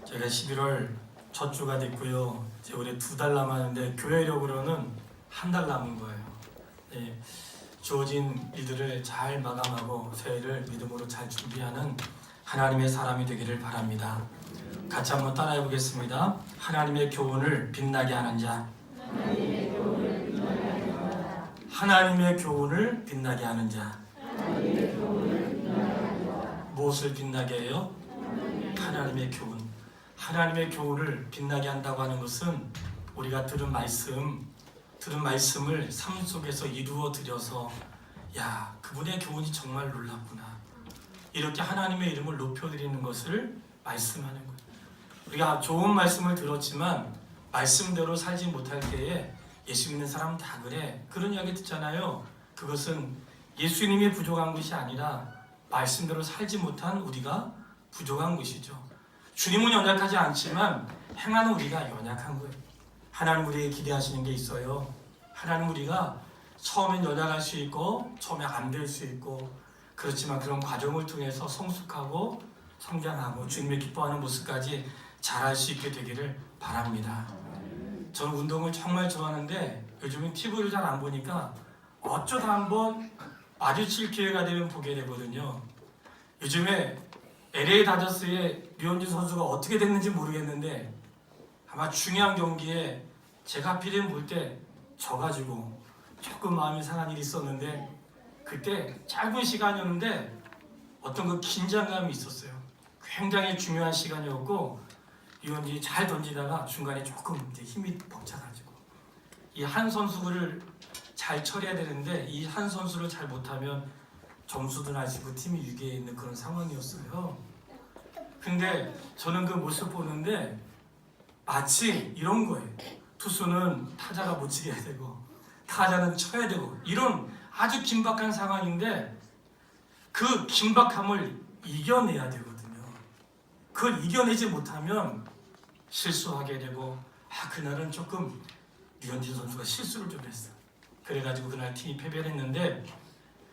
제가 11월 첫 주가 됐고요. 이제 올해 2달 남았는데 교회력으로는 한 달 남은 거예요. 네, 주어진 일들을 잘 마감하고 새해를 믿음으로 잘 준비하는 하나님의 사람이 되기를 바랍니다. 같이 한번 따라해 보겠습니다. 하나님의 교훈을 빛나게 하는 자. 하나님의 교훈을 빛나게 하는 자. 무엇을 빛나게 해요? 하나님의 교훈. 하나님의 교훈을 빛나게 한다고 하는 것은 우리가 들은 말씀을 삶 속에서 이루어 드려서 야, 그분의 교훈이 정말 놀랍구나, 이렇게 하나님의 이름을 높여드리는 것을 말씀하는 거예요. 우리가 좋은 말씀을 들었지만 말씀대로 살지 못할 때에 예수 믿는 사람 다 그래, 그런 이야기 듣잖아요. 그것은 예수님이 부족한 것이 아니라 말씀대로 살지 못한 우리가 부족한 것이죠. 주님은 연약하지 않지만 행하는 우리가 연약한 거예요. 하나님 우리에게 기대하시는 게 있어요. 하나님 우리가 처음엔 연약할 수 있고 처음에 안 될 수 있고, 그렇지만 그런 과정을 통해서 성숙하고 성장하고 주님을 기뻐하는 모습까지 잘할 수 있게 되기를 바랍니다. 저는 운동을 정말 좋아하는데 요즘은 TV를 잘 안 보니까 어쩌다 한번 마주칠 기회가 되면 보게 되거든요. 요즘에 LA 다저스의 류현진 선수가 어떻게 됐는지 모르겠는데 아마 중요한 경기에 제가 하필이면 볼 때 져가지고 조금 마음이 상한 일이 있었는데, 그때 짧은 시간이었는데 어떤 그 긴장감이 있었어요. 굉장히 중요한 시간이었고 류현진이 잘 던지다가 중간에 조금 이제 힘이 벅차가지고 이 한 선수를 잘 처리해야 되는데 이 한 선수를 잘 못하면 점수도 나시고 팀이 위기에 있는 그런 상황이었어요. 근데 저는 그 모습 보는데 마치 이런 거예요. 투수는 타자가 못 치게 해야 되고 타자는 쳐야 되고, 이런 아주 긴박한 상황인데 그 긴박함을 이겨내야 되거든요. 그걸 이겨내지 못하면 실수하게 되고, 그날은 조금 류현진 선수가 실수를 좀 했어. 그래가지고 그날 팀이 패배를 했는데,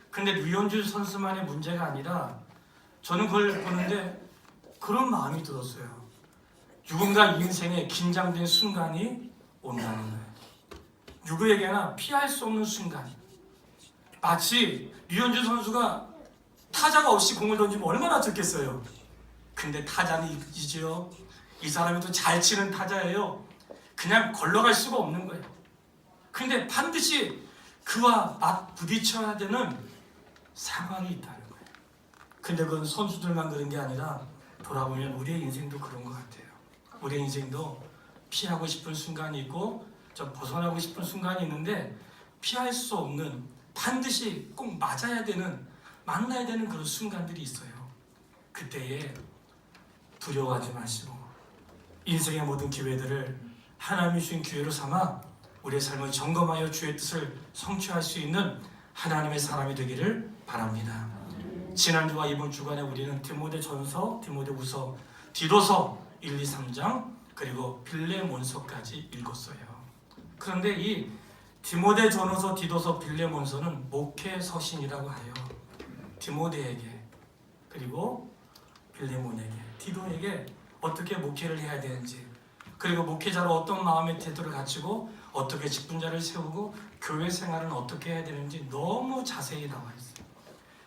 근데 류현진 선수만의 문제가 아니라 저는 그걸 보는데 그런 마음이 들었어요. 누군가 인생에 긴장된 순간이 온다는 거예요. 누구에게나 피할 수 없는 순간. 마치 류현진 선수가 타자가 없이 공을 던지면 얼마나 좋겠어요. 근데 타자는 이지요. 이 사람이 또 잘 치는 타자예요. 그냥 걸러갈 수가 없는 거예요. 근데 반드시 그와 부딪혀야 되는 상황이 있다는 거예요. 근데 그건 선수들만 그런 게 아니라 돌아보면 우리의 인생도 그런 것 같아요. 우리의 인생도 피하고 싶은 순간이 있고 좀 벗어나고 싶은 순간이 있는데 피할 수 없는, 반드시 꼭 만나야 되는 그런 순간들이 있어요. 그때에 두려워하지 마시고 인생의 모든 기회들을 하나님이 주신 기회로 삼아 우리의 삶을 점검하여 주의 뜻을 성취할 수 있는 하나님의 사람이 되기를 바랍니다. 지난주와 이번 주간에 우리는 디모데전서, 디모데후서, 디도서 1, 2, 3장 그리고 빌레몬서까지 읽었어요. 그런데 이 디모데전서, 디도서, 빌레몬서는 목회 서신이라고 해요. 디모데에게 그리고 빌레몬에게, 디도에게 어떻게 목회를 해야 되는지, 그리고 목회자로 어떤 마음의 태도를 갖추고 어떻게 직분자를 세우고 교회 생활은 어떻게 해야 되는지 너무 자세히 나와 있어요.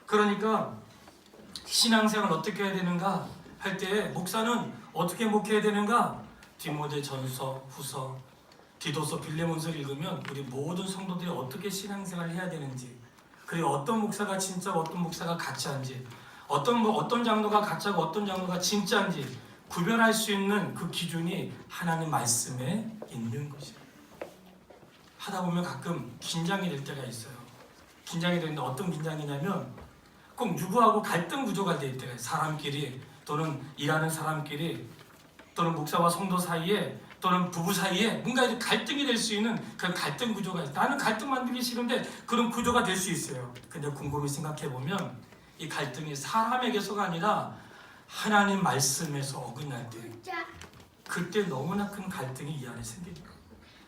그러니까 신앙생활 어떻게 해야 되는가 할 때 목사는 어떻게 목회해야 되는가, 디모데전서, 후서, 디도서, 빌레몬서를 읽으면 우리 모든 성도들이 어떻게 신앙생활을 해야 되는지, 그리고 어떤 목사가 진짜고 어떤 목사가 가짜인지, 어떤 장로가 가짜고 어떤 장로가 진짜인지 구별할 수 있는 그 기준이 하나님 말씀에 있는 것이에요. 하다 보면 가끔 긴장이 될 때가 있어요. 긴장이 되는데 어떤 긴장이냐면 꼭 누구하고 갈등 구조가 될 때가 있어요. 사람끼리 또는 일하는 사람끼리 또는 목사와 성도 사이에 또는 부부 사이에 뭔가 갈등이 될 수 있는 그런 갈등 구조가 있어요. 나는 갈등 만들기 싫은데 그런 구조가 될 수 있어요. 근데 곰곰이 생각해 보면 이 갈등이 사람에게서가 아니라 하나님 말씀에서 어긋날 때, 그때 너무나 큰 갈등이 이 안에 생기는 거예요.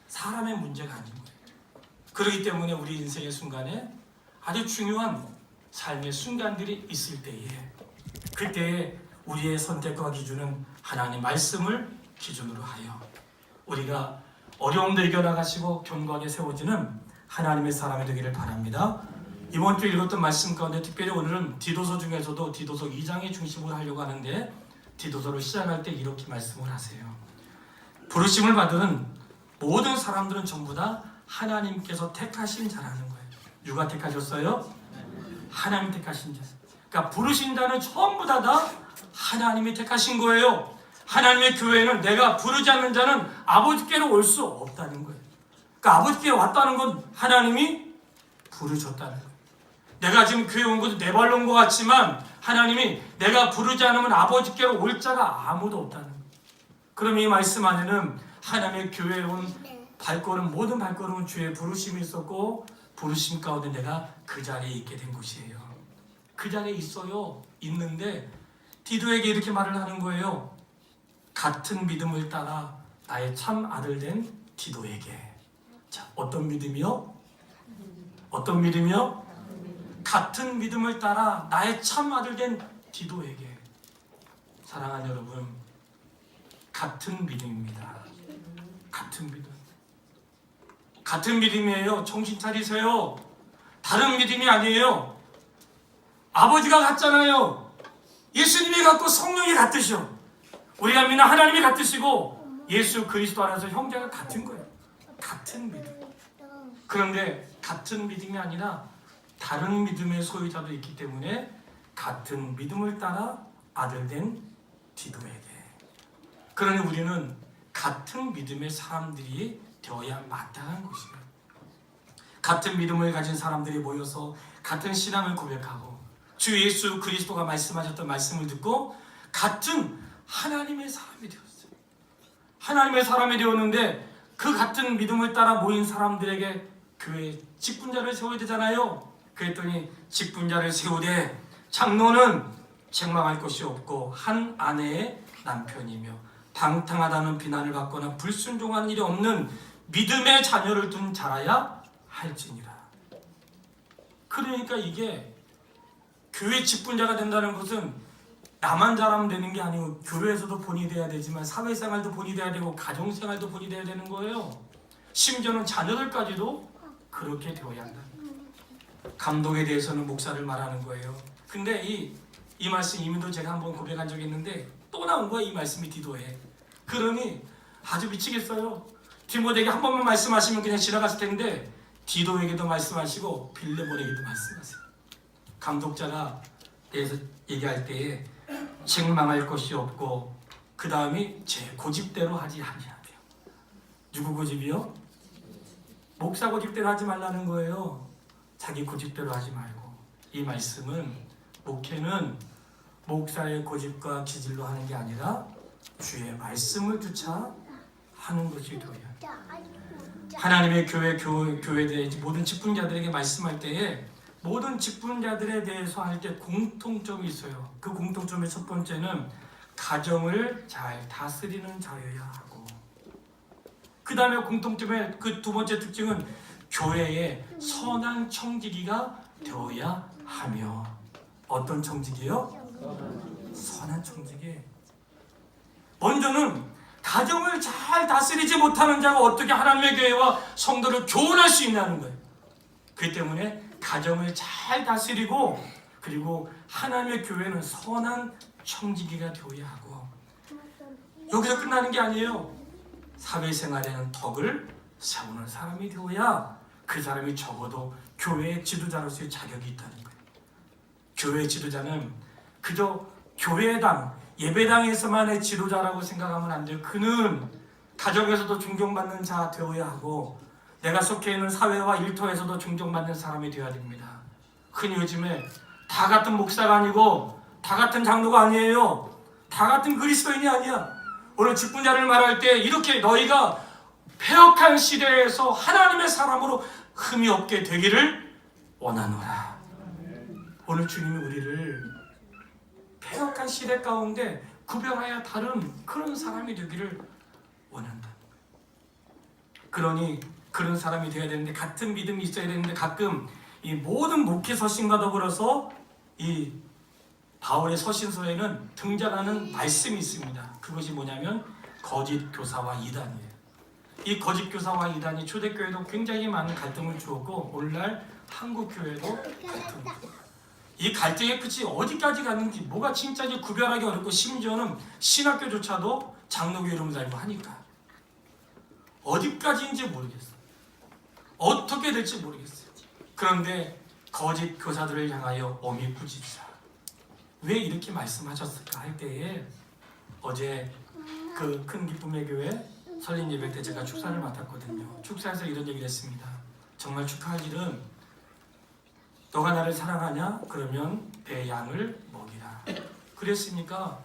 사람의 문제가 아닌 거예요. 그렇기 때문에 우리 인생의 순간에 아주 중요한 삶의 순간들이 있을 때에, 그때에 우리의 선택과 기준은 하나님 말씀을 기준으로 하여 우리가 어려움도 이겨나가시고 견고하게 세워지는 하나님의 사람이 되기를 바랍니다. 이번 주 읽었던 말씀 가운데 특별히 오늘은 디도서 중에서도 디도서 2장의 중심으로 하려고 하는데 디도서를 시작할 때 이렇게 말씀을 하세요. 부르심을 받은 모든 사람들은 전부 다 하나님께서 택하신 자라는 거예요. 누가 택하셨어요? 하나님 택하신 자. 그러니까 부르신 자는 전부 다 하나님이 택하신 거예요. 하나님의 교회는 내가 부르지 않는 자는 아버지께로 올 수 없다는 거예요. 그러니까 아버지께 왔다는 건 하나님이 부르셨다는 거예요. 내가 지금 교회 온 것도 내 발로 온 것 같지만 하나님이 내가 부르지 않으면 아버지께로 올 자가 아무도 없다는 거예요. 그럼 이 말씀 안에는 하나님의 교회에 온 발걸음, 모든 발걸음은 주의 부르심이 있었고 부르심 가운데 내가 그 자리에 있게 된 것이에요. 그 자리에 있어요. 있는데 디도에게 이렇게 말을 하는 거예요. 같은 믿음을 따라 나의 참 아들 된 디도에게. 자, 어떤 믿음이요? 어떤 믿음이요? 같은 믿음을 따라 나의 참 아들 된 디도에게. 사랑하는 여러분, 같은 믿음입니다. 같은 믿음. 같은 믿음이에요. 정신 차리세요. 다른 믿음이 아니에요. 아버지가 같잖아요. 예수님이 같고 성령이 같으셔. 우리가 믿는 하나님이 같으시고 예수 그리스도 안에서 형제가 같은 거예요. 같은 믿음. 그런데 같은 믿음이 아니라 다른 믿음의 소유자도 있기 때문에 같은 믿음을 따라 아들 된 디도에게. 그러니 우리는 같은 믿음의 사람들이 되어야 마땅한 것이에요. 같은 믿음을 가진 사람들이 모여서 같은 신앙을 고백하고 주 예수 그리스도가 말씀하셨던 말씀을 듣고 같은 하나님의 사람이 되었어요. 하나님의 사람이 되었는데 그 같은 믿음을 따라 모인 사람들에게 교회 직분자를 세워야 되잖아요. 그랬더니 직분자를 세우되 장로는 책망할 것이 없고 한 아내의 남편이며 방탕하다는 비난을 받거나 불순종하는 일이 없는 믿음의 자녀를 둔 자라야 할지니라. 그러니까 이게 교회 직분자가 된다는 것은 나만 잘하면 되는 게 아니고 교회에서도 본이 돼야 되지만 사회생활도 본이 돼야 되고 가정생활도 본이 돼야 되는 거예요. 심지어는 자녀들까지도 그렇게 되어야 한다. 감독에 대해서는 목사를 말하는 거예요. 근데 이 말씀 이미도 제가 한번 고백한 적이 있는데 또 나온 거야. 이 말씀이 디도에. 그러니 아주 미치겠어요. 디모데에게 한 번만 말씀하시면 그냥 지나갔을 텐데 디도에게도 말씀하시고 빌레몬에게도 말씀하세요. 감독자가 대해서 얘기할 때에 책망할 것이 없고 그 다음이 제 고집대로 하지 아니하며. 누구 고집이요? 목사 고집대로 하지 말라는 거예요. 자기 고집대로 하지 말고. 이 말씀은 목회는 목사의 고집과 기질로 하는 게 아니라 주의 말씀을 주차 하는 것이 되어야. 하나님의 교회에 대해 모든 직분자들에게 말씀할 때에 모든 직분자들에 대해서 할 때 공통점이 있어요. 그 공통점의 첫 번째는 가정을 잘 다스리는 자여야 하고, 그 다음에 공통점의 그 두 번째 특징은 교회의 선한 청지기가 되어야 하며. 어떤 청지기요? 선한 청지기. 먼저는 가정을 잘 다스리지 못하는 자가 어떻게 하나님의 교회와 성도를 교훈할 수 있냐는 거예요. 그렇기 때문에 가정을 잘 다스리고 그리고 하나님의 교회는 선한 청지기가 되어야 하고, 여기서 끝나는 게 아니에요. 사회생활에는 덕을 세우는 사람이 되어야 그 사람이 적어도 교회의 지도자로서의 자격이 있다는 거예요. 교회 지도자는 그저 교회당, 예배당에서만의 지도자라고 생각하면 안 돼요. 그는 가정에서도 존경받는 자 되어야 하고 내가 속해 있는 사회와 일터에서도 존경받는 사람이 되어야 됩니다. 흔히 요즘에 다 같은 목사가 아니고 다 같은 장로가 아니에요. 다 같은 그리스도인이 아니야. 오늘 직분자를 말할 때 이렇게 너희가 패역한 시대에서 하나님의 사람으로 흠이 없게 되기를 원하노라. 오늘 주님이 우리를 패역한 시대 가운데 구별하여 다른 그런 사람이 되기를 원한다. 그러니 그런 사람이 되어야 되는데 같은 믿음이 있어야 되는데 가끔 이 모든 목회 서신과 더불어서 이 바울의 서신서에는 등장하는 말씀이 있습니다. 그것이 뭐냐면 거짓 교사와 이단이에요. 이 거짓 교사와 이단이 초대교회도 굉장히 많은 갈등을 주었고 오늘날 한국교회도 갈등입니다. 이 갈등의 끝이 어디까지 갔는지 뭐가 진짜인지 구별하기 어렵고 심지어는 신학교조차도 장로교 이름을 달고 하니까 어디까지인지 모르겠어요. 어떻게 될지 모르겠어요. 그런데 거짓 교사들을 향하여 어미 꾸짖자. 왜 이렇게 말씀하셨을까 할 때에 어제 그 큰 기쁨의 교회 설립 예배 때 제가 축사를 맡았거든요. 축사에서 이런 얘기를 했습니다. 정말 축하할 일은 너가 나를 사랑하냐? 그러면 내 양을 먹이라. 그랬으니까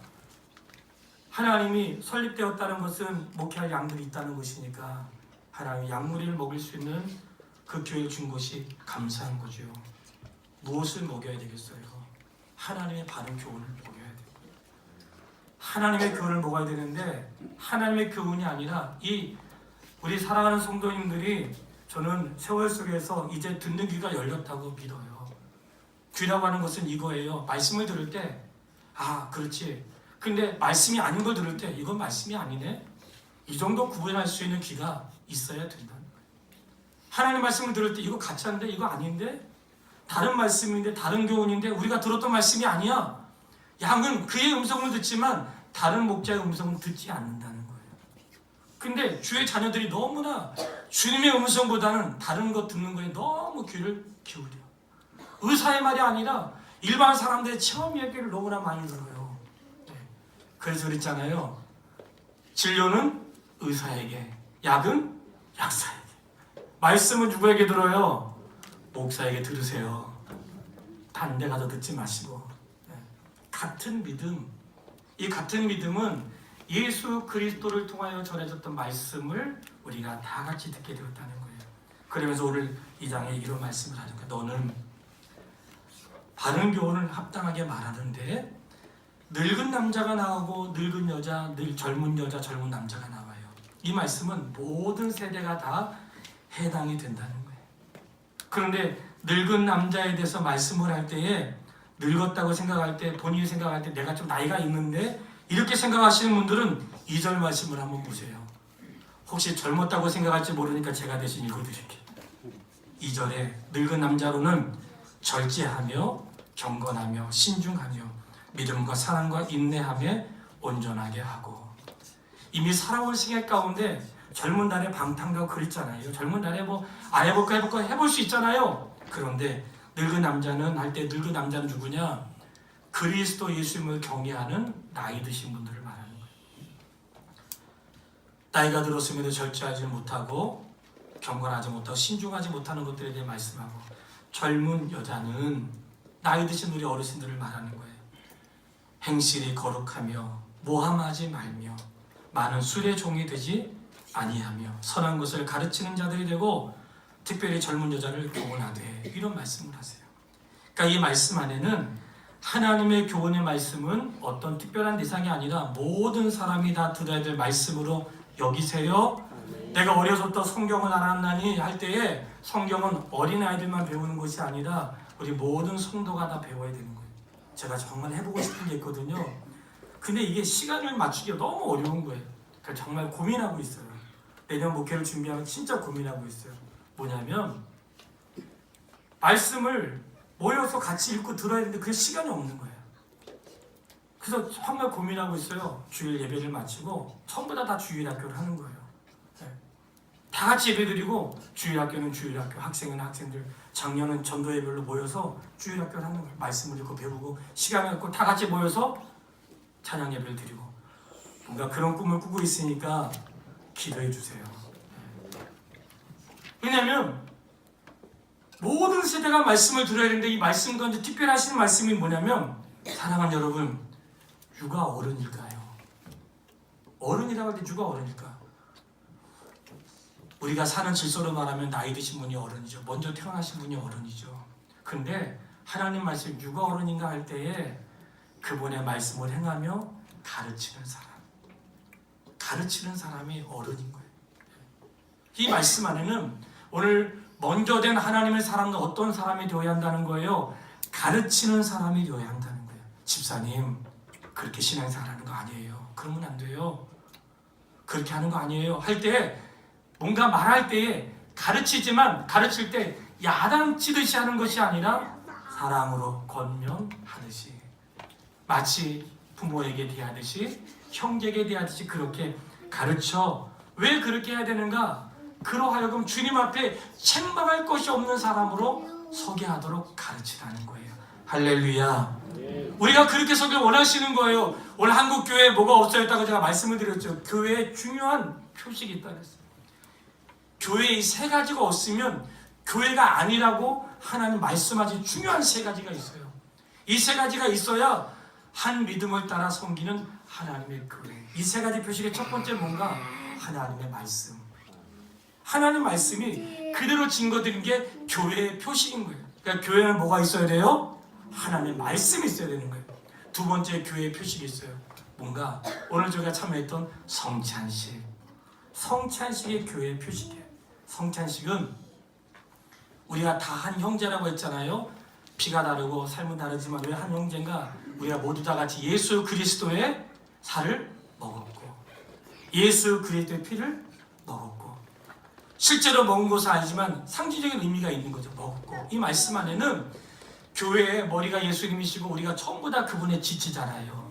하나님이 설립되었다는 것은 목회할 양들이 있다는 것이니까 하나님이 양무리를 먹일 수 있는 그 교회를 준 것이 감사한 거죠. 무엇을 먹여야 되겠어요? 하나님의 바른 교훈을 먹여야 돼요. 하나님의 교훈을 먹어야 되는데 하나님의 교훈이 아니라 이 우리 사랑하는 성도님들이 저는 세월 속에서 이제 듣는 귀가 열렸다고 믿어요. 귀라고 하는 것은 이거예요. 말씀을 들을 때 아 그렇지. 근데 말씀이 아닌 걸 들을 때 이건 말씀이 아니네. 이 정도 구분할 수 있는 귀가 있어야 된다. 하나님 말씀을 들을 때 이거 가짜인데 이거 아닌데 다른 말씀인데 다른 교훈인데 우리가 들었던 말씀이 아니야. 양은 그의 음성을 듣지만 다른 목자의 음성을 듣지 않는다는 거예요. 근데 주의 자녀들이 너무나 주님의 음성보다는 다른 것 듣는 거에 너무 귀를 기울여. 의사의 말이 아니라 일반 사람들의 체험 얘기를 너무나 많이 들어요. 그래서 그랬잖아요. 진료는 의사에게, 약은 약사에게. 말씀은 누구에게 들어요? 목사에게 들으세요. 다른 데 가서 듣지 마시고. 같은 믿음, 이 같은 믿음은 예수 그리스도를 통하여 전해졌던 말씀을 우리가 다 같이 듣게 되었다는 거예요. 그러면서 오늘 이 장에 이런 말씀을 하는 거예요. 너는 바른 교훈을 합당하게 말하는데 늙은 남자가 나오고 늙은 여자, 젊은 여자, 젊은 남자가 나와요. 이 말씀은 모든 세대가 다 해당이 된다는 거예요. 그런데 늙은 남자에 대해서 말씀을 할 때에 늙었다고 생각할 때 본인이 생각할 때 내가 좀 나이가 있는데 이렇게 생각하시는 분들은 2절 말씀을 한번 보세요. 혹시 젊었다고 생각할지 모르니까 제가 대신 읽어드릴게요. 2절에 늙은 남자로는 절제하며 경건하며 신중하며 믿음과 사랑과 인내하며 온전하게 하고. 이미 살아온 시간 가운데 젊은 날에 방탕하고 그랬잖아요. 젊은 날에 뭐 안 해볼까 해볼 수 있잖아요. 그런데 늙은 남자는 할 때 늙은 남자는 누구냐? 그리스도 예수님을 경외하는 나이 드신 분들을 말하는 거예요. 나이가 들었음에도 절제하지 못하고 경건하지 못하고 신중하지 못하는 것들에 대해 말씀하고, 젊은 여자는 나이 드신 우리 어르신들을 말하는 거예요. 행실이 거룩하며 모함하지 말며 많은 술의 종이 되지 아니하며 선한 것을 가르치는 자들이 되고 특별히 젊은 여자를 교훈하되, 이런 말씀을 하세요. 그러니까 이 말씀 안에는 하나님의 교훈의 말씀은 어떤 특별한 대상이 아니라 모든 사람이 다 들어야 될 말씀으로 여기세요. 내가 어려서부터 성경을 알았나니 할 때에 성경은 어린아이들만 배우는 것이 아니라 우리 모든 성도가 다 배워야 되는 거예요. 제가 정말 해보고 싶은 게 있거든요. 근데 이게 시간을 맞추기가 너무 어려운 거예요. 그러니까 정말 고민하고 있어요. 내년 목회를 준비하면 진짜 고민하고 있어요. 뭐냐면 말씀을 모여서 같이 읽고 들어야 되는데 그 시간이 없는 거예요. 그래서 정말 고민하고 있어요. 주일 예배를 마치고 전부 다 주일 학교를 하는 거예요. 다 같이 예배 드리고 주일 학교는 주일 학교, 학생은 학생들, 작년은 전도 예배로 모여서 주일 학교를 하는 거예요. 말씀을 읽고 배우고 시간을 갖고 다 같이 모여서 찬양 예배를 드리고. 뭔가 그런 꿈을 꾸고 있으니까 기도해 주세요. 왜냐하면 모든 세대가 말씀을 들어야 되는데 이 말씀 가운데 특별하신 말씀이 뭐냐면, 사랑하는 여러분, 누가 어른일까요? 어른이라고 할 때 누가 어른일까? 우리가 사는 질서로 말하면 나이 드신 분이 어른이죠. 먼저 태어나신 분이 어른이죠. 근데 하나님 말씀 누가 어른인가 할 때에 그분의 말씀을 행하며 가르치는 사람, 가르치는 사람이 어른인 거예요. 이 말씀 안에는 오늘 먼저 된 하나님의 사람은 어떤 사람이 되어야 한다는 거예요? 가르치는 사람이 되어야 한다는 거예요. 집사님 그렇게 신앙생활 하는 거 아니에요. 그러면 안 돼요. 그렇게 하는 거 아니에요. 할 때 뭔가 말할 때에 가르치지만 가르칠 때 야단치듯이 하는 것이 아니라 사랑으로 권면하듯이 마치 부모에게 대하듯이 형제에게 대하듯이 그렇게 가르쳐. 왜 그렇게 해야 되는가? 그러하여금 주님 앞에 책망할 것이 없는 사람으로 서게 하도록 가르치라는 거예요. 할렐루야. 우리가 그렇게 서길 원하시는 거예요. 오늘 한국 교회에 뭐가 없어졌다고 제가 말씀을 드렸죠. 교회에 중요한 표식이 있다 그랬어요. 교회에 이 세 가지가 없으면 교회가 아니라고 하나님 말씀하신 중요한 세 가지가 있어요. 이 세 가지가 있어야 한 믿음을 따라 섬기는 하나님의 교회. 이 세 가지 표식의 첫 번째 뭔가? 하나님의 말씀. 하나님 말씀이 그대로 증거드린 게 교회의 표식인 거예요. 그러니까 교회는 뭐가 있어야 돼요? 하나님의 말씀이 있어야 되는 거예요. 두 번째 교회의 표식이 있어요. 뭔가 오늘 저희가 참여했던 성찬식. 성찬식이 교회의 표식이에요. 성찬식은 우리가 다 한 형제라고 했잖아요. 피가 다르고 삶은 다르지만 왜 한 형제인가? 우리가 모두 다 같이 예수 그리스도의 살을 먹었고 예수 그리스도의 피를 먹었고 실제로 먹은 것은 아니지만 상징적인 의미가 있는 거죠. 먹었고 이 말씀 안에는 교회의 머리가 예수님이시고 우리가 전부 다 그분의 지체잖아요.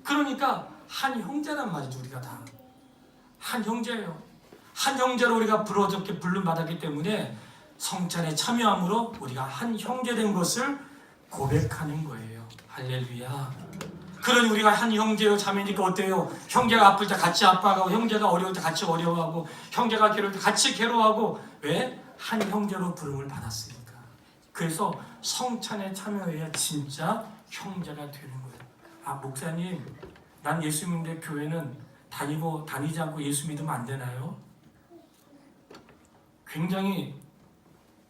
그러니까 한 형제란 말이죠. 우리가 다 한 형제예요. 한 형제로 우리가 부르짖게 부름받았기 때문에 성찬에 참여함으로 우리가 한 형제 된 것을 고백하는 거예요. 할렐루야. 그러니 우리가 한 형제요 자매니까 어때요? 형제가 아플 때 같이 아파하고 형제가 어려울 때 같이 어려워하고 형제가 괴로울 때 같이 괴로워하고 왜? 한 형제로 부름을 받았으니까. 그래서 성찬에 참여해야 진짜 형제가 되는 거예요. 아 목사님 난 예수 믿는데 교회는 다니지 않고 예수 믿으면 안 되나요? 굉장히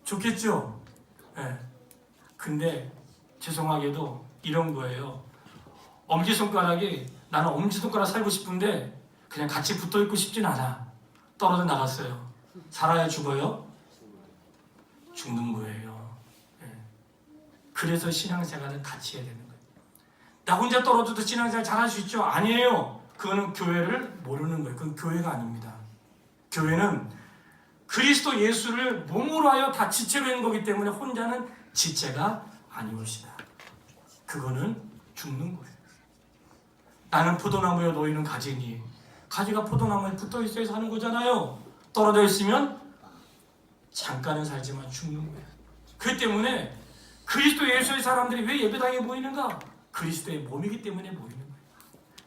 좋겠죠? 네. 근데 죄송하게도 이런 거예요. 엄지손가락이 나는 엄지손가락 살고 싶은데 그냥 같이 붙어있고 싶진 않아. 떨어져 나갔어요. 살아야 죽어요? 죽는 거예요. 네. 그래서 신앙생활은 같이 해야 되는 거예요. 나 혼자 떨어져도 신앙생활 잘할 수 있죠? 아니에요. 그거는 교회를 모르는 거예요. 그건 교회가 아닙니다. 교회는 그리스도 예수를 몸으로 하여 다 지체로 있는 거기 때문에 혼자는 지체가 아니옵시다. 그거는 죽는 거예요. 나는 포도나무여 너희는 가지니 가지가 포도나무에 붙어 있어야 사는 거잖아요. 떨어져 있으면 잠깐은 살지만 죽는 거예요. 그렇기 때문에 그리스도 예수의 사람들이 왜 예배당에 모이는가? 그리스도의 몸이기 때문에 모이는 거예요.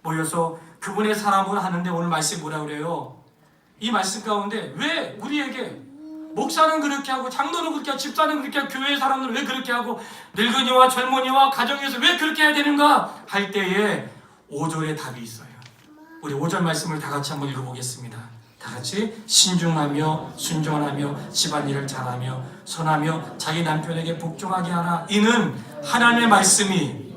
모여서 그분의 사람을 하는데 오늘 말씀 뭐라 그래요? 이 말씀 가운데 왜 우리에게 목사는 그렇게 하고 장로는 그렇게 하고 집사는 그렇게 하고 교회의 사람들은 왜 그렇게 하고 늙은이와 젊은이와 가정에서 왜 그렇게 해야 되는가? 할 때에 5절의 답이 있어요. 우리 5절 말씀을 다 같이 한번 읽어보겠습니다. 다 같이 신중하며 순종하며 집안일을 잘하며 선하며 자기 남편에게 복종하게 하라. 이는 하나님의 말씀이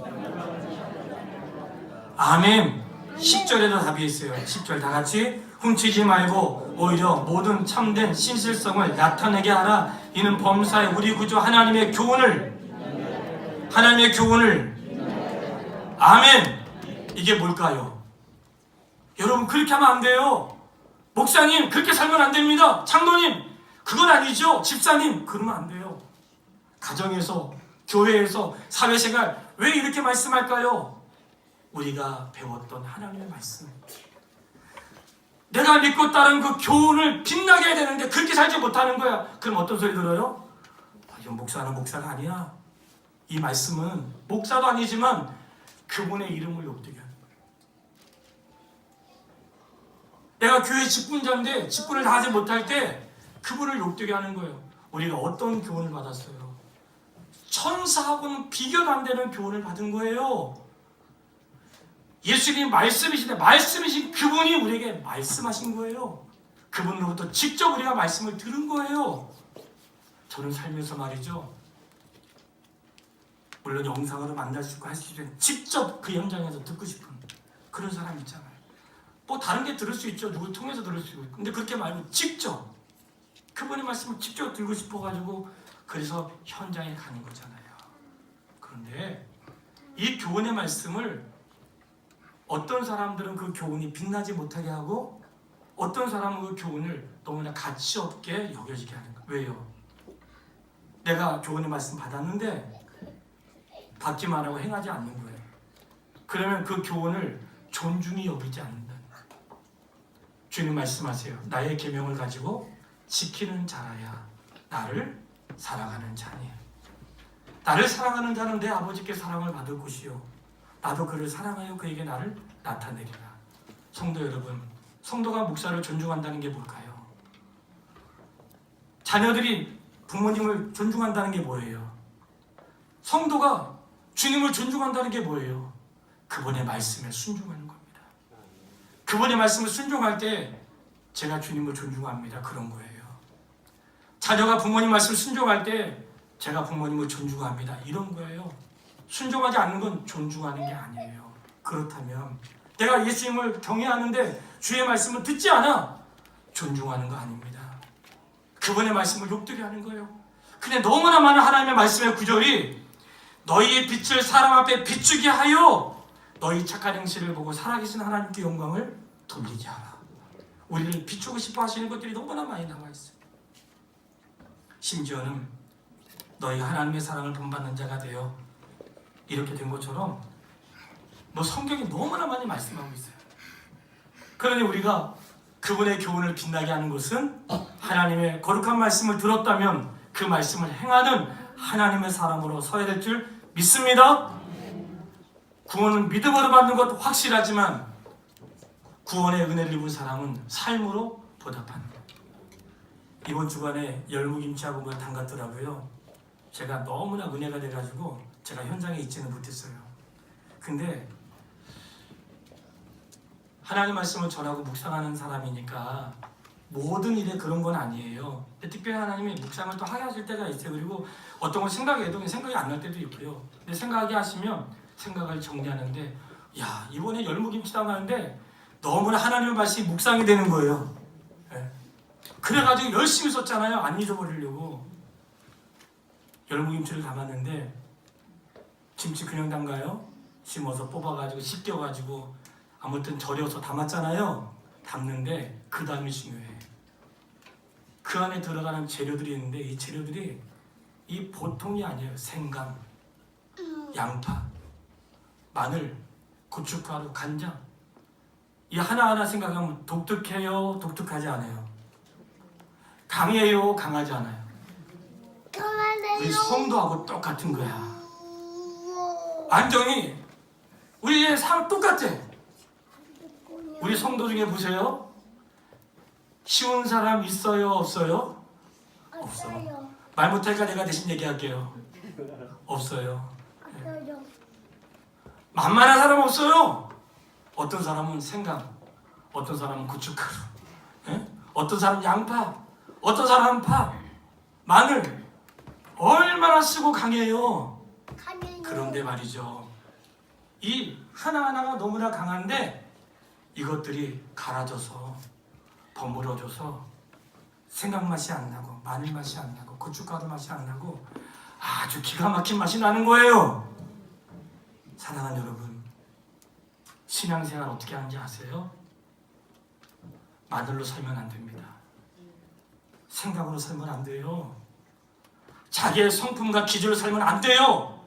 아멘. 10절에도 답이 있어요. 10절 다 같이 훔치지 말고 오히려 모든 참된 신실성을 나타내게 하라. 이는 범사의 우리 구주 하나님의 교훈을 아멘. 이게 뭘까요? 여러분 그렇게 하면 안 돼요. 목사님 그렇게 살면 안 됩니다. 장로님 그건 아니죠. 집사님 그러면 안 돼요. 가정에서 교회에서 사회생활 왜 이렇게 말씀할까요? 우리가 배웠던 하나님의 말씀, 내가 믿고 따른 그 교훈을 빛나게 해야 되는데 그렇게 살지 못하는 거야. 그럼 어떤 소리 들어요? 이건 목사는 목사가 아니야. 이 말씀은 목사도 아니지만 그분의 이름을 욕되게 하는 거예요. 내가 교회 직분자인데 직분을 다하지 못할 때 그분을 욕되게 하는 거예요. 우리가 어떤 교훈을 받았어요? 천사하고는 비교가 안 되는 교훈을 받은 거예요. 예수님이 말씀이신데 말씀이신 그분이 우리에게 말씀하신 거예요. 그분으로부터 직접 우리가 말씀을 들은 거예요. 저는 살면서 말이죠. 물론 영상으로 만날 수 있고 할 수 있는 직접 그 현장에서 듣고 싶은 그런 사람 있잖아요. 뭐 다른 게 들을 수 있죠. 누구 통해서 들을 수 있고. 근데 그렇게 말고 직접 그분의 말씀을 직접 들고 싶어가지고 그래서 현장에 가는 거잖아요. 그런데 이 교훈의 말씀을 어떤 사람들은 그 교훈이 빛나지 못하게 하고 어떤 사람은 그 교훈을 너무나 가치 없게 여겨지게 하는 거예요. 왜요? 내가 교훈의 말씀 받았는데 받기만 하고 행하지 않는 거예요. 그러면 그 교훈을 존중히 여기지 않는다. 주님 말씀하세요. 나의 계명을 가지고 지키는 자라야 나를 사랑하는 자니. 나를 사랑하는 자는 내 아버지께 사랑을 받을 것이요 나도 그를 사랑하여 그에게 나를 나타내리라. 성도 여러분, 성도가 목사를 존중한다는 게 뭘까요? 자녀들이 부모님을 존중한다는 게 뭐예요? 성도가 주님을 존중한다는 게 뭐예요? 그분의 말씀에 순종하는 겁니다. 그분의 말씀을 순종할 때 제가 주님을 존중합니다. 그런 거예요. 자녀가 부모님 말씀을 순종할 때 제가 부모님을 존중합니다. 이런 거예요. 순종하지 않는 건 존중하는 게 아니에요. 그렇다면 내가 예수님을 경외하는데 주의 말씀을 듣지 않아 존중하는 거 아닙니다. 그분의 말씀을 욕되게 하는 거예요. 근데 너무나 많은 하나님의 말씀의 구절이 너희의 빛을 사람 앞에 비추게 하여 너희 착한 행실을 보고 살아계신 하나님께 영광을 돌리게 하라. 우리를 비추고 싶어 하시는 것들이 너무나 많이 나와 있어요. 심지어는 너희 하나님의 사랑을 본받는 자가 되어 이렇게 된 것처럼 뭐 성경이 너무나 많이 말씀하고 있어요. 그러니 우리가 그분의 교훈을 빛나게 하는 것은 하나님의 거룩한 말씀을 들었다면 그 말씀을 행하는 하나님의 사람으로 서야 될 줄 믿습니다. 구원은 믿음으로 받는 것 확실하지만 구원의 은혜를 입은 사람은 삶으로 보답한다. 이번 주간에 열무김치하고 담갔더라고요. 제가 너무나 은혜가 돼가지고 제가 현장에 있지는 못했어요. 근데 하나님 말씀을 전하고 묵상하는 사람이니까 모든 일에 그런 건 아니에요. 특별히 하나님이 묵상을 또 하게 하실 때가 있어요. 그리고 어떤 건 생각해도 생각이 안 날 때도 있고요. 근데 생각하게 하시면 생각을 정리하는데 야 이번에 열무김치 담았는데 너무나 하나님의 말씀이 묵상이 되는 거예요. 네. 그래가지고 열심히 썼잖아요. 안 잊어버리려고. 열무김치를 담았는데 김치 그냥 담가요? 심어서 뽑아가지고 씻겨가지고 아무튼 절여서 담았잖아요. 담는데 그 다음이 중요해. 그 안에 들어가는 재료들이 있는데 이 재료들이 이 보통이 아니에요. 생강, 양파, 마늘, 고춧가루, 간장. 이 하나하나 생각하면 독특해요? 독특하지 않아요? 강해요? 강하지 않아요? 우리 성도하고 똑같은 거야. 완전히 우리의 삶 똑같아. 우리 성도 중에 보세요. 쉬운 사람 있어요? 없어요? 없어요. 말 못하니까 내가 대신 얘기할게요. 없어요. 만만한 사람 없어요. 어떤 사람은 생강, 어떤 사람은 고춧가루, 어떤 사람은 양파, 어떤 사람은 파, 마늘. 얼마나 쓰고 강해요. 그런데 말이죠. 이 하나하나가 너무나 강한데 이것들이 갈아져서 버무려져서 생강 맛이 안 나고 마늘 맛이 안 나고 고춧가루 맛이 안 나고 아주 기가 막힌 맛이 나는 거예요. 사랑하는 여러분, 신앙생활 어떻게 하는지 아세요? 마늘로 살면 안 됩니다. 생강으로 살면 안 돼요. 자기의 성품과 기질로 살면 안 돼요.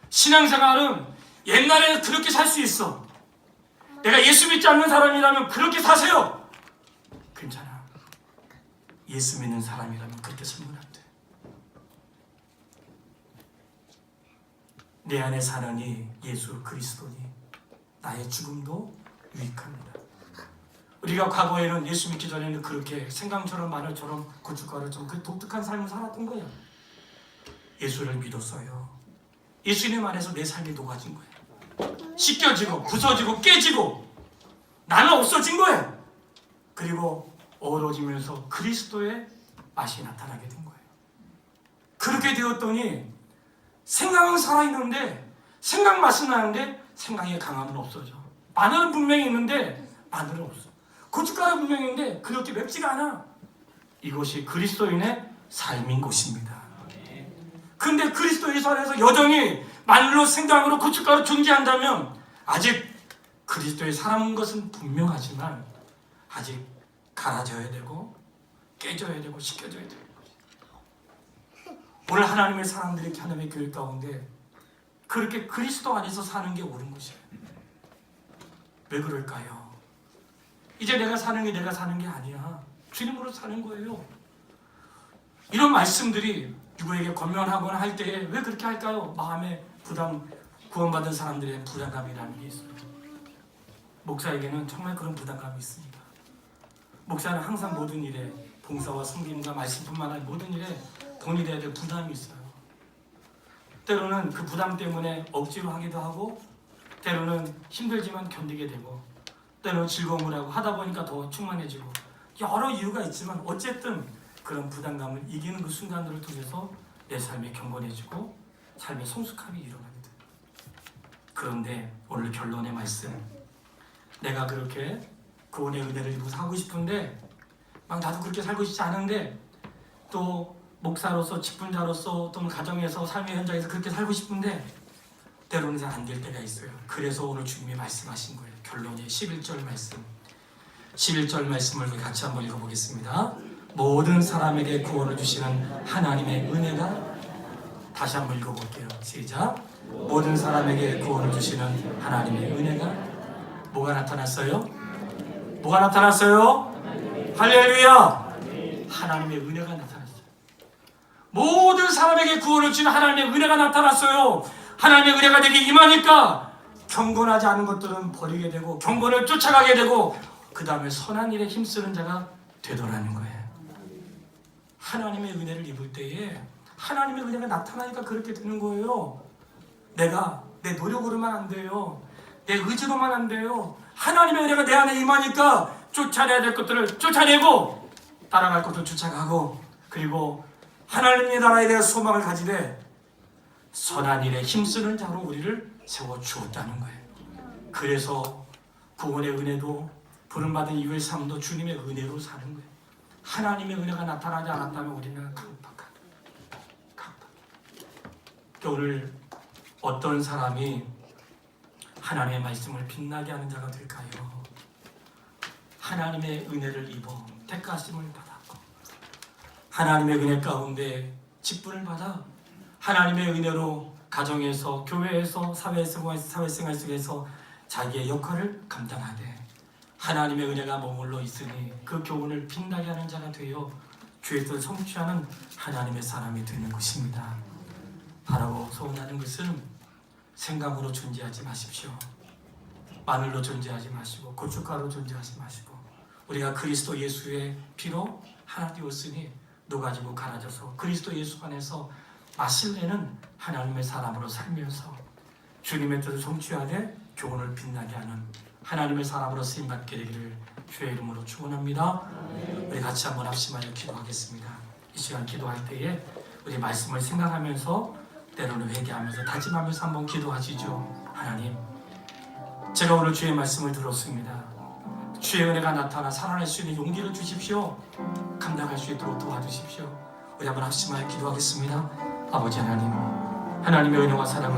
신앙생활은 옛날에 그렇게 살 수 있어. 내가 예수 믿지 않는 사람이라면 그렇게 사세요. 괜찮아. 예수 믿는 사람이라면 그렇게 살면 안 돼. 내 안에 사는 이 예수 그리스도니 나의 죽음도 유익합니다. 우리가 과거에는 예수 믿기 전에는 그렇게 생강처럼 마늘처럼 고춧가루처럼 그 독특한 삶을 살았던 거예요. 예수를 믿었어요. 예수님 안에서 내 삶이 녹아진 거예요. 씻겨지고 부서지고 깨지고 나는 없어진 거예요. 그리고 어우러지면서 그리스도의 맛이 나타나게 된 거예요. 그렇게 되었더니 생강은 살아있는데 생강 맛은 나는데 생강의 강함은 없어져. 마늘은 분명히 있는데 마늘은 없어. 고춧가루 분명히 있는데 그렇게 맵지가 않아. 이것이 그리스도인의 삶인 것입니다. 근데 그리스도의 삶에서 여전히 마늘로 생강으로 고춧가루 존재한다면 아직 그리스도의 사람인 것은 분명하지만 아직 갈아져야 되고 깨져야 되고 씻겨져야 되는 거죠. 오늘 하나님의 사람들이 하나님의 교회 가운데 그렇게 그리스도 안에서 사는 게 옳은 것이에요. 왜 그럴까요? 이제 내가 사는 게 아니야. 주님으로 사는 거예요. 이런 말씀들이 누구에게 권면하거나 할 때에 왜 그렇게 할까요? 마음에 구원받은 사람들의 부담감이라는 게 있어요. 목사에게는 정말 그런 부담감이 있습니다. 목사는 항상 모든 일에 봉사와 섬김과 말씀뿐만 아니라 모든 일에 돈이 돼야 될 부담이 있어요. 때로는 그 부담 때문에 억지로 하기도 하고 때로는 힘들지만 견디게 되고 때로는 즐거움을 하고 하다 보니까 더 충만해지고 여러 이유가 있지만 어쨌든 그런 부담감을 이기는 그 순간들을 통해서 내 삶이 경건해지고 삶의 성숙함이 일어나게 돼요. 그런데 오늘 결론의 말씀, 내가 그렇게 구원의 은혜를 입고 살고 싶은데 막 나도 그렇게 살고 싶지 않은데 또 목사로서 직분자로서 또는 가정에서 삶의 현장에서 그렇게 살고 싶은데 때로는 잘 안 될 때가 있어요. 그래서 오늘 주님이 말씀하신 거예요. 결론의 11절 말씀, 11절 말씀을 같이 한번 읽어보겠습니다. 모든 사람에게 구원을 주시는 하나님의 은혜가, 다시 한번 읽어볼게요. 시작. 모든 사람에게 구원을 주시는 하나님의 은혜가 뭐가 나타났어요? 뭐가 나타났어요? 할렐루야! 하나님의 은혜가 나타났어요. 모든 사람에게 구원을 주는 하나님의 은혜가 나타났어요. 하나님의 은혜가 내게 임하니까 경건하지 않은 것들은 버리게 되고 경건을 쫓아가게 되고 그 다음에 선한 일에 힘쓰는 자가 되더라는 거예요. 하나님의 은혜를 입을 때에 하나님의 은혜가 나타나니까 그렇게 되는 거예요. 내가 내 노력으로만 안 돼요. 내 의지로만 안 돼요. 하나님의 은혜가 내 안에 임하니까 쫓아내야 될 것들을 쫓아내고 따라갈 것도 쫓아가고 그리고 하나님의 나라에 대한 소망을 가지되 선한 일에 힘쓰는 자로 우리를 세워주었다는 거예요. 그래서 구원의 은혜도 부름받은 이후의 삶도 주님의 은혜로 사는 거예요. 하나님의 은혜가 나타나지 않았다면 우리는 강팍하다. 오늘 어떤 사람이 하나님의 말씀을 빛나게 하는 자가 될까요? 하나님의 은혜를 입어 택하심을 받았고 하나님의 은혜 가운데 직분을 받아 하나님의 은혜로 가정에서 교회에서 사회생활 속에서 자기의 역할을 감당하되 하나님의 은혜가 머물러 있으니 그 교훈을 빛나게 하는 자가 되어 주의 뜻을 성취하는 하나님의 사람이 되는 것입니다. 바라고 소원하는 것은 생강으로 존재하지 마십시오. 마늘로 존재하지 마시고 고춧가루로 존재하지 마시고 우리가 그리스도 예수의 피로 하나 되었으니 녹아지고 갈아져서 그리스도 예수 안에서 마실래는 하나님의 사람으로 살면서 주님의 뜻을 성취하되 교훈을 빛나게 하는 하나님의 사람으로 쓰임받게 되기를 주의 이름으로 축원합니다. 우리 같이 한번 합심하여 기도하겠습니다. 이 시간 기도할 때에 우리 말씀을 생각하면서 때로는 회개하면서 다짐하면서 한번 기도하시죠. 하나님, 제가 오늘 주의 말씀을 들었습니다. 주의 은혜가 나타나 살아낼 수 있는 용기를 주십시오. 감당할 수 있도록 도와주십시오. 우리 한번 합심하여 기도하겠습니다. 아버지 하나님, 하나님의 은혜와 사랑을